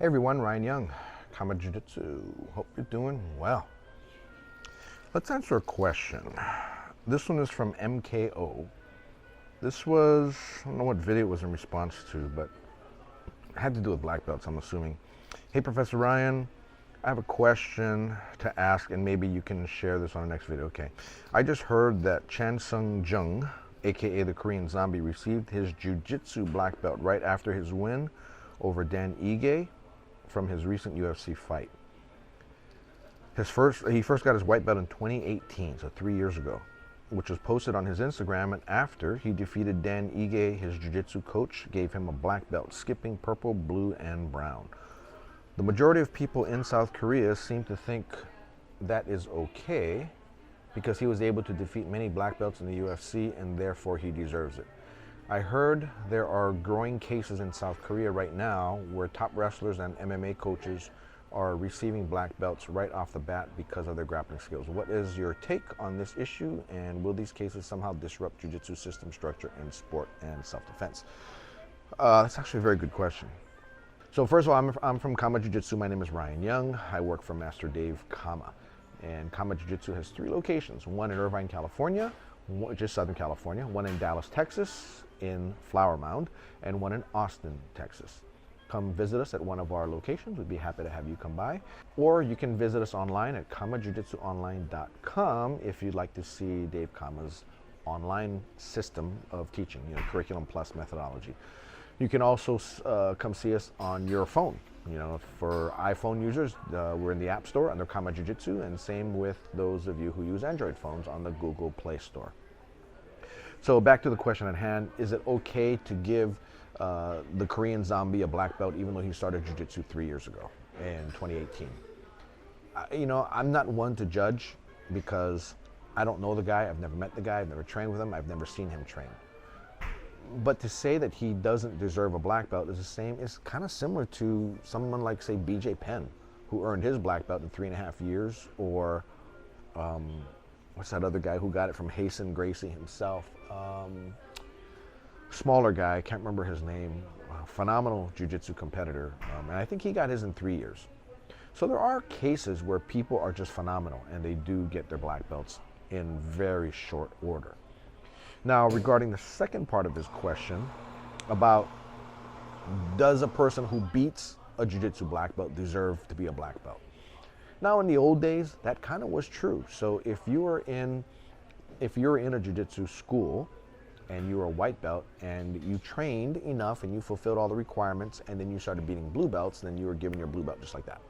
Hey everyone, Ryan Young, KAATARO Jiu-Jitsu. Hope you're doing well. Let's answer a question. This one is from MKO. This was, I don't know what video it was in response to, but it had to do with black belts, I'm assuming. Hey Professor Ryan, I have a question to ask and maybe you can share this on the next video. Okay. I just heard that Chan Sung Jung, aka the Korean Zombie, received his Jiu-Jitsu black belt right after his win over Dan Ige from his recent UFC fight. He first got his white belt in 2018, so 3 years ago, which was posted on his Instagram, and after he defeated Dan Ige, his jiu-jitsu coach gave him a black belt, skipping purple, blue, and brown. The majority of people in South Korea seem to think that is okay because he was able to defeat many black belts in the UFC and therefore he deserves it. I heard there are growing cases in South Korea right now where top wrestlers and MMA coaches are receiving black belts right off the bat because of their grappling skills. What is your take on this issue, and will these cases somehow disrupt jiu-jitsu system structure in sport and self-defense? That's actually a very good question. So first of all, I'm from KAATARO Jiu-Jitsu. My name is Ryan Young. I work for Master Dave Kama. And KAATARO Jiu-Jitsu has 3 locations, one in Irvine, California, which is Southern California, one in Dallas, Texas, in Flower Mound, and one in Austin, Texas. Come visit us at one of our locations. We'd be happy to have you come by. Or you can visit us online at KAATAROJujitsuOnline.com if you'd like to see Dave Kama's online system of teaching, curriculum plus methodology. You can also come see us on your phone. For iPhone users, we're in the App Store under KAATARO Jiu-Jitsu, and same with those of you who use Android phones on the Google Play Store. So back to the question at hand, is it okay to give the Korean Zombie a black belt even though he started Jiu-Jitsu 3 years ago in 2018? I'm not one to judge because I don't know the guy, I've never met the guy, I've never trained with him, I've never seen him train. But to say that he doesn't deserve a black belt is kind of similar to someone like, say, BJ Penn, who earned his black belt in 3.5 years, or what's that other guy who got it from Hasten Gracie himself? Smaller guy, I can't remember his name, phenomenal jiu-jitsu competitor, and I think he got his in 3 years. So there are cases where people are just phenomenal and they do get their black belts in very short order. Now, regarding the second part of his question about does a person who beats a jiu-jitsu black belt deserve to be a black belt? Now, in the old days, that kind of was true. So if you were in a jiu-jitsu school and you were a white belt and you trained enough and you fulfilled all the requirements and then you started beating blue belts, then you were given your blue belt just like that.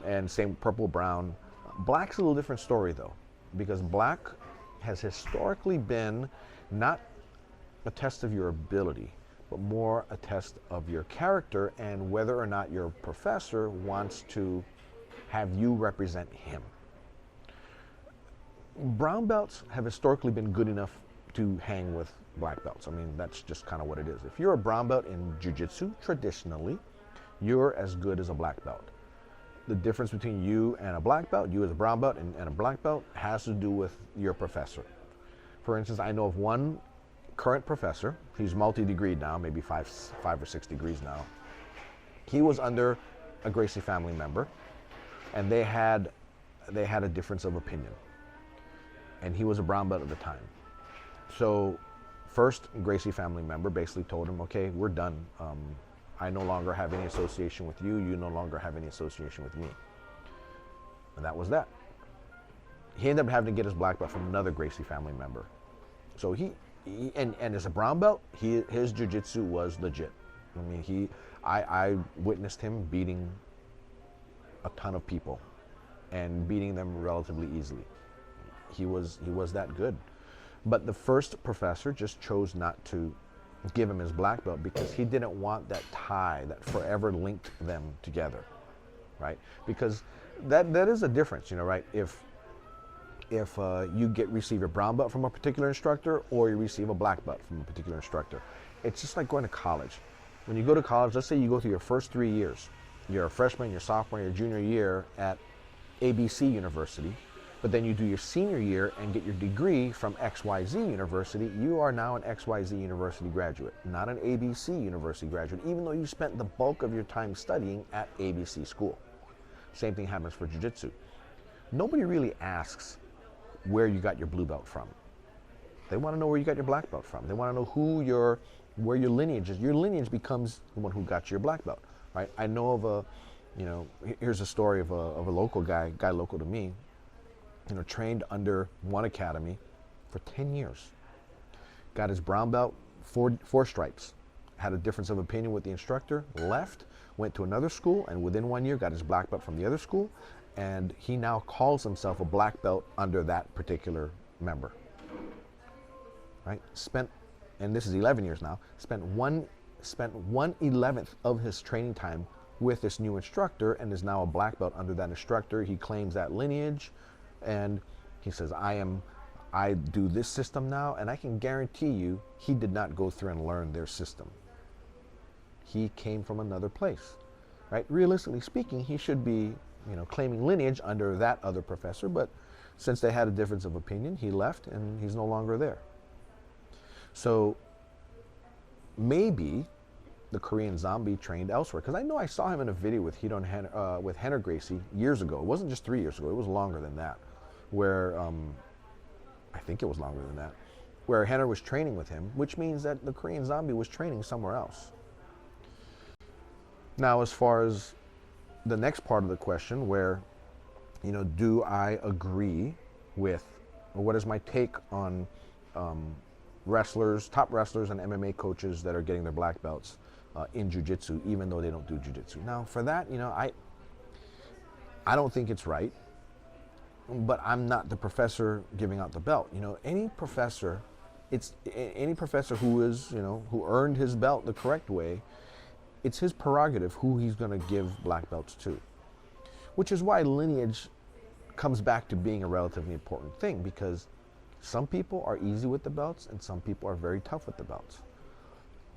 And same purple, brown. Black's a little different story though, because black has historically been not a test of your ability, but more a test of your character and whether or not your professor wants to have you represent him. Brown belts have historically been good enough to hang with black belts. I mean, that's just kind of what it is. If you're a brown belt in jiu-jitsu, traditionally, you're as good as a black belt. The difference between you and a black belt, you as a brown belt and a black belt, has to do with your professor. For instance, I know of one current professor, he's multi-degreed now, maybe five or 6 degrees now. He was under a Gracie family member, and they had a difference of opinion. And he was a brown belt at the time. So first Gracie family member basically told him, okay, we're done. I no longer have any association with you. You no longer have any association with me. And that was that. He ended up having to get his black belt from another Gracie family member. So and as a brown belt, his jiu-jitsu was legit. I mean, I witnessed him beating a ton of people and beating them relatively easily. He was that good. But the first professor just chose not to give him his black belt because he didn't want that tie that forever linked them together, right? Because that is a difference, right? If you receive a brown belt from a particular instructor or you receive a black belt from a particular instructor, it's just like going to college. When you go to college, let's say you go through your first 3 years. You're a freshman, your sophomore, your junior year at ABC University, but then you do your senior year and get your degree from XYZ University, you are now an XYZ University graduate, not an ABC University graduate, even though you spent the bulk of your time studying at ABC school. Same thing happens for Jiu-Jitsu. Nobody really asks where you got your blue belt from. They want to know where you got your black belt from. They want to know where your lineage is. Your lineage becomes the one who got your black belt, right? I know of here's a story of a local guy local to me, trained under one academy for 10 years. Got his brown belt, four stripes. Had a difference of opinion with the instructor, left, went to another school, and within 1 year got his black belt from the other school, and he now calls himself a black belt under that particular member. Right? And this is 11 years now, spent 1/11 of his training time with this new instructor and is now a black belt under that instructor. He claims that lineage, and he says, I do this system now, and I can guarantee you he did not go through and learn their system. He came from another place, right? Realistically speaking, he should be, claiming lineage under that other professor, but since they had a difference of opinion, he left and he's no longer there. So maybe the Korean Zombie trained elsewhere, because I know I saw him in a video with Henner Gracie years ago. It wasn't just 3 years ago, it was longer than that, where I think it was longer than that, where Henner was training with him, which means that the Korean Zombie was training somewhere else. Now, as far as the next part of the question, where, do I agree with, or what is my take on top wrestlers and MMA coaches that are getting their black belts in Jiu-Jitsu, even though they don't do Jiu-Jitsu? Now, for that, I don't think it's right, but I'm not the professor giving out the belt. Any professor who is, who earned his belt the correct way, it's his prerogative who he's going to give black belts to, which is why lineage comes back to being a relatively important thing, because some people are easy with the belts and some people are very tough with the belts.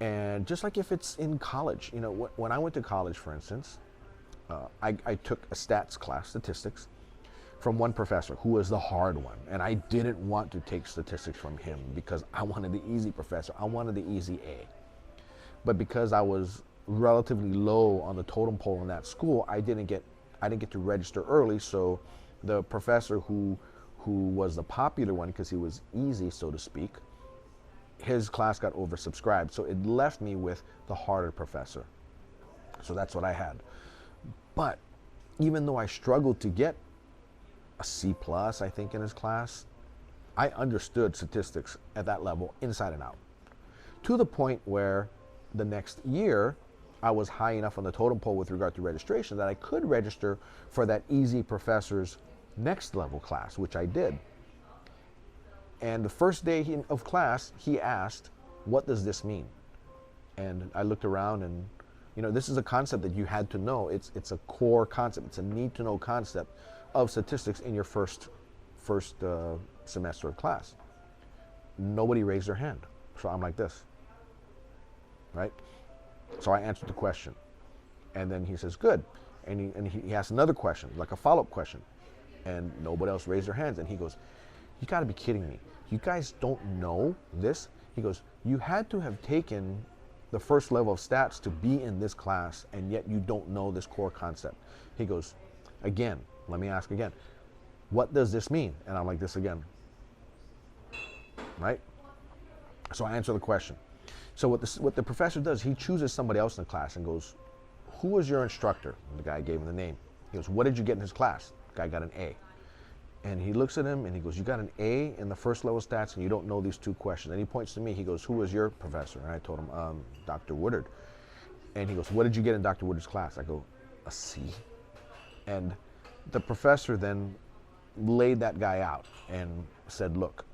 And just like if it's in college, when I went to college, for instance, I took a stats class, statistics, from one professor who was the hard one, and I didn't want to take statistics from him because I wanted the easy professor. I wanted the easy A. But because I was relatively low on the totem pole in that school, I didn't get to register early, so the professor who was the popular one, because he was easy, so to speak, his class got oversubscribed, so it left me with the harder professor. So that's what I had. But even though I struggled to get a C+, I think, in his class, I understood statistics at that level inside and out, to the point where the next year I was high enough on the totem pole with regard to registration that I could register for that easy professor's next level class, which I did. And the first day of class, he asked, "What does this mean?" And I looked around, and this is a concept that you had to know. It's a core concept. It's a need to know concept of statistics in your first semester of class. Nobody raised their hand, so I'm like this, right? So I answered the question, and then he says, "Good," and he asked another question, like a follow-up question, and nobody else raised their hands, and he goes, "You got to be kidding me! You guys don't know this?" He goes, "You had to have taken the first level of stats to be in this class, and yet you don't know this core concept." He goes, "Again, let me ask again, what does this mean?" And I'm like this again, right? So I answer the question. So what the professor does, he chooses somebody else in the class and goes, "Who was your instructor?" And the guy gave him the name. He goes, "What did you get in his class?" The guy got an A. And he looks at him and he goes, "You got an A in the first level stats and you don't know these two questions." And he points to me, he goes, "Who was your professor?" And I told him, Dr. Woodard. And he goes, "What did you get in Dr. Woodard's class?" I go, "A C." And the professor then laid that guy out and said, "Look,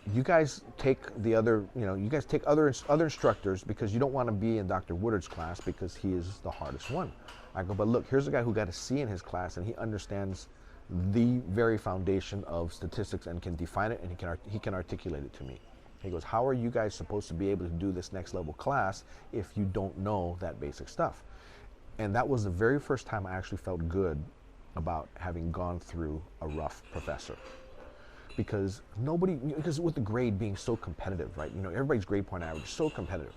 you guys take other instructors because you don't want to be in Dr. Woodard's class because he is the hardest one." I go, "But look, here's a guy who got a C in his class and he understands the very foundation of statistics and can define it, and he can articulate it to me." He goes, "How are you guys supposed to be able to do this next level class if you don't know that basic stuff?" And that was the very first time I actually felt good about having gone through a rough professor. Because with the grade being so competitive, right? Everybody's grade point average is so competitive.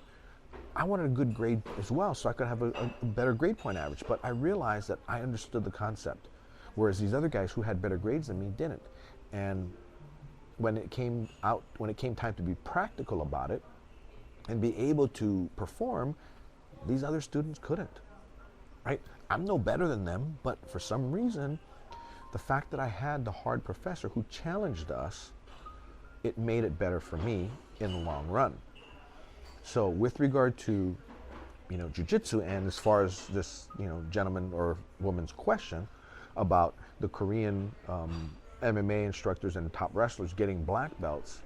I wanted a good grade as well so I could have a better grade point average. But I realized that I understood the concept, whereas these other guys who had better grades than me didn't. And when it came time to be practical about it and be able to perform, these other students couldn't, right? I'm no better than them, but for some reason, the fact that I had the hard professor who challenged us, it made it better for me in the long run. So with regard to, jiu-jitsu, and as far as this, gentleman or woman's question about the Korean MMA instructors and top wrestlers getting black belts,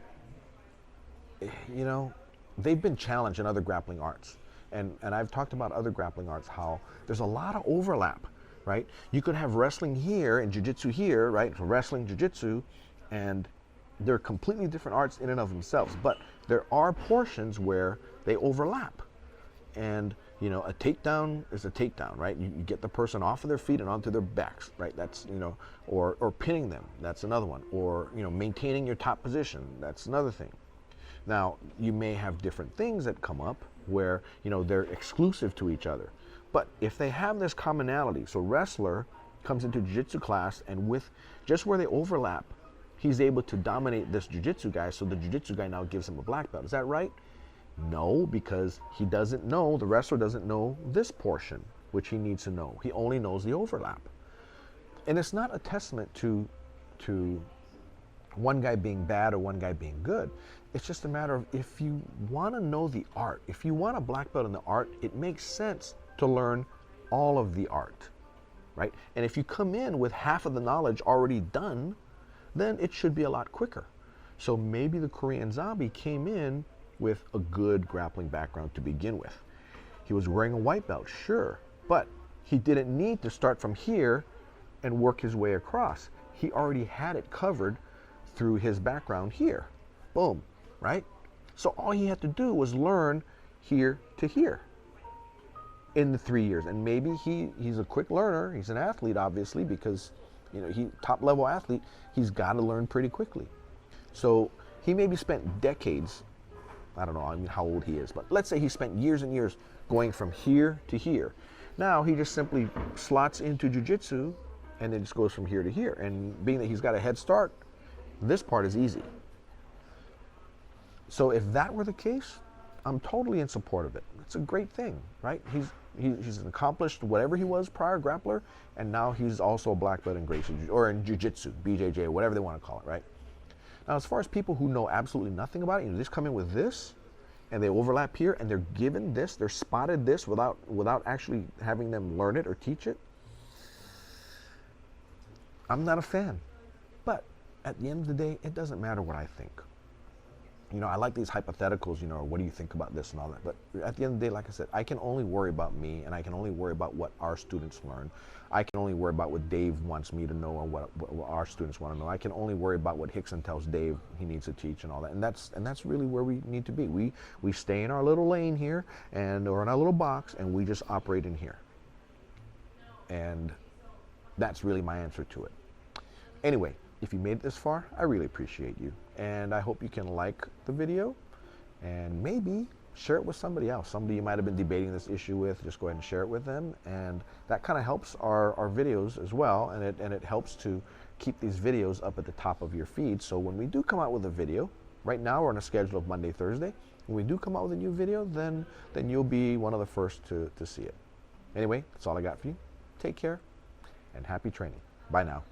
they've been challenged in other grappling arts. And I've talked about other grappling arts, how there's a lot of overlap, right? You could have wrestling here and jiu-jitsu here, right? So wrestling, jiu-jitsu, and they're completely different arts in and of themselves. But there are portions where they overlap. And, a takedown is a takedown, right? You get the person off of their feet and onto their backs, right? That's, or pinning them, that's another one. Or, maintaining your top position, that's another thing. Now, you may have different things that come up where, they're exclusive to each other. But if they have this commonality, so wrestler comes into jiu-jitsu class, and with just where they overlap, he's able to dominate this jiu-jitsu guy, so the jiu-jitsu guy now gives him a black belt. Is that right? No, because the wrestler doesn't know this portion, which he needs to know. He only knows the overlap. And it's not a testament to one guy being bad or one guy being good. It's just a matter of, if you want to know the art, if you want a black belt in the art, it makes sense to learn all of the art, right? And if you come in with half of the knowledge already done, then it should be a lot quicker. So maybe the Korean Zombie came in with a good grappling background to begin with. He was wearing a white belt, sure, but he didn't need to start from here and work his way across. He already had it covered through his background here. Boom, right? So all he had to do was learn here to here in the 3 years. And maybe he's a quick learner. He's an athlete, obviously, because top level athlete, he's got to learn pretty quickly. So he maybe spent decades, I don't know how old he is, but let's say he spent years and years going from here to here. Now he just simply slots into jiu-jitsu and then just goes from here to here. And being that he's got a head start, this part is easy. So if that were the case, I'm totally in support of it. It's a great thing, right? He's an accomplished whatever he was prior grappler, and now he's also a black belt in Gracie, or in jiu-jitsu, BJJ, whatever they want to call it, right? Now, as far as people who know absolutely nothing about it, they just come in with this, and they overlap here, and they're given this, they're spotted this without actually having them learn it or teach it. I'm not a fan. But at the end of the day, it doesn't matter what I think. I like these hypotheticals, what do you think about this and all that. But at the end of the day, like I said, I can only worry about me, and I can only worry about what our students learn. I can only worry about what Dave wants me to know, and what our students want to know. I can only worry about what Hickson tells Dave he needs to teach and all that. And that's really where we need to be. We stay in our little lane here, or in our little box, and we just operate in here. And that's really my answer to it. Anyway, if you made it this far, I really appreciate you. And I hope you can like the video and maybe share it with somebody else. Somebody you might have been debating this issue with, just go ahead and share it with them. And that kind of helps our videos as well. And it helps to keep these videos up at the top of your feed. So when we do come out with a video, right now we're on a schedule of Monday, Thursday. When we do come out with a new video, then you'll be one of the first to see it. Anyway, that's all I got for you. Take care and happy training. Bye now.